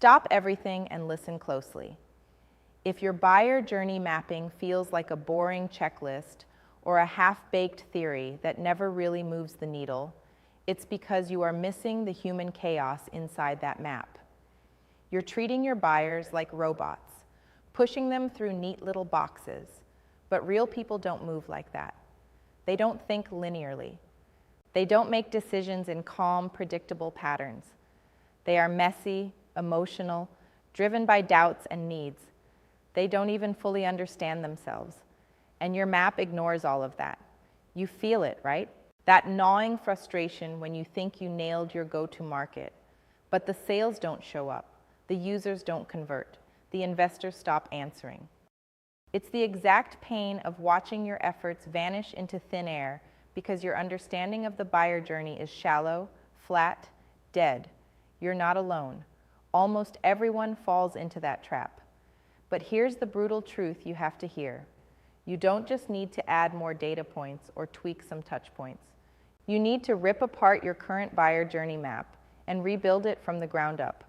Stop everything and listen closely. If your buyer journey mapping feels like a boring checklist or a half-baked theory that never really moves the needle, it's because you are missing the human chaos inside that map. You're treating your buyers like robots, pushing them through neat little boxes, but real people don't move like that. They don't think linearly. They don't make decisions in calm, predictable patterns. They are messy, emotional, driven by doubts and needs. They don't even fully understand themselves. And your map ignores all of that. You feel it, right? That gnawing frustration when you think you nailed your go-to market, but the sales don't show up, the users don't convert, the investors stop answering. It's the exact pain of watching your efforts vanish into thin air because your understanding of the buyer journey is shallow, flat, dead. You're not alone. Almost everyone falls into that trap. But here's the brutal truth you have to hear. You don't just need to add more data points or tweak some touch points. You need to rip apart your current buyer journey map and rebuild it from the ground up,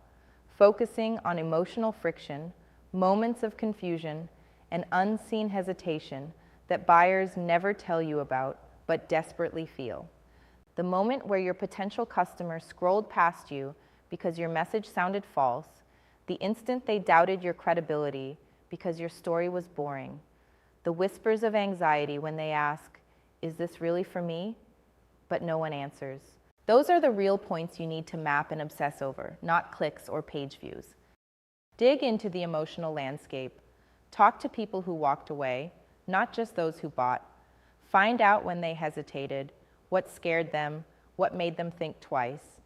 focusing on emotional friction, moments of confusion, and unseen hesitation that buyers never tell you about but desperately feel. The moment where your potential customer scrolled past you because your message sounded false, the instant they doubted your credibility because your story was boring, the whispers of anxiety when they ask, "Is this really for me?" but no one answers. Those are the real points you need to map and obsess over, not clicks or page views. Dig into the emotional landscape. Talk to people who walked away, not just those who bought. Find out when they hesitated, what scared them, what made them think twice.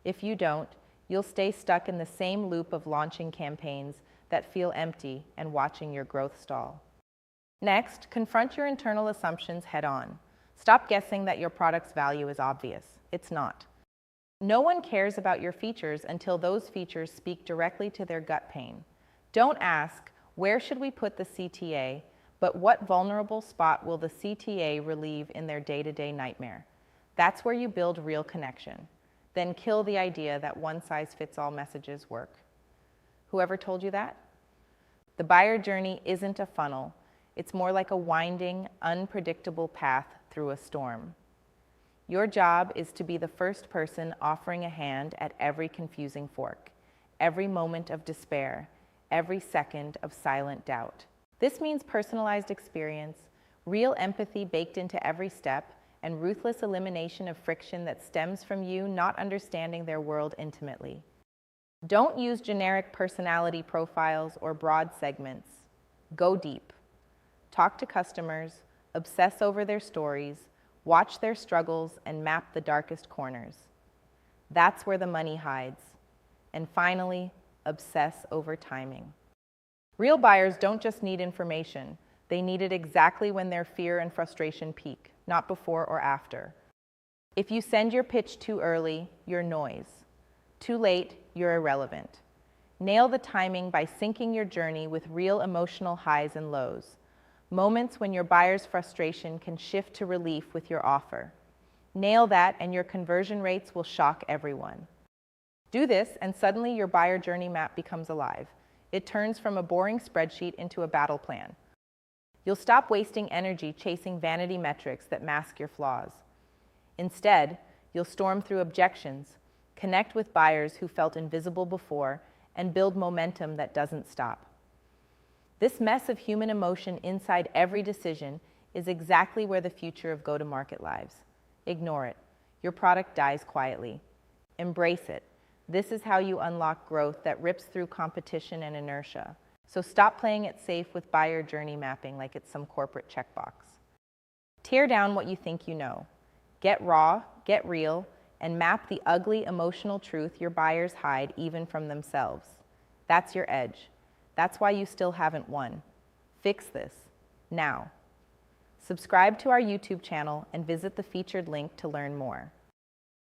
If you don't, you'll stay stuck in the same loop of launching campaigns that feel empty and watching your growth stall. Next, confront your internal assumptions head on. Stop guessing that your product's value is obvious. It's not. No one cares about your features until those features speak directly to their gut pain. Don't ask, where should we put the CTA, but what vulnerable spot will the CTA relieve in their day-to-day nightmare? That's where you build real connection. Then kill the idea that one-size-fits-all messages work. Whoever told you that? The buyer journey isn't a funnel. It's more like a winding, unpredictable path through a storm. Your job is to be the first person offering a hand at every confusing fork, every moment of despair, every second of silent doubt. This means personalized experience, real empathy baked into every step, and ruthless elimination of friction that stems from you not understanding their world intimately. Don't use generic personality profiles or broad segments. Go deep. Talk to customers, obsess over their stories, watch their struggles, and map the darkest corners. That's where the money hides. And finally, obsess over timing. Real buyers don't just need information. They need it exactly when their fear and frustration peak, not before or after. If you send your pitch too early, you're noise. Too late, you're irrelevant. Nail the timing by syncing your journey with real emotional highs and lows. Moments when your buyer's frustration can shift to relief with your offer. Nail that and your conversion rates will shock everyone. Do this and suddenly your buyer journey map becomes alive. It turns from a boring spreadsheet into a battle plan. You'll stop wasting energy chasing vanity metrics that mask your flaws. Instead, you'll storm through objections, connect with buyers who felt invisible before, and build momentum that doesn't stop. This mess of human emotion inside every decision is exactly where the future of go-to-market lives. Ignore it. Your product dies quietly. Embrace it. This is how you unlock growth that rips through competition and inertia. So stop playing it safe with buyer journey mapping like it's some corporate checkbox. Tear down what you think you know. Get raw, get real, and map the ugly emotional truth your buyers hide even from themselves. That's your edge. That's why you still haven't won. Fix this, now. Subscribe to our YouTube channel and visit the featured link to learn more.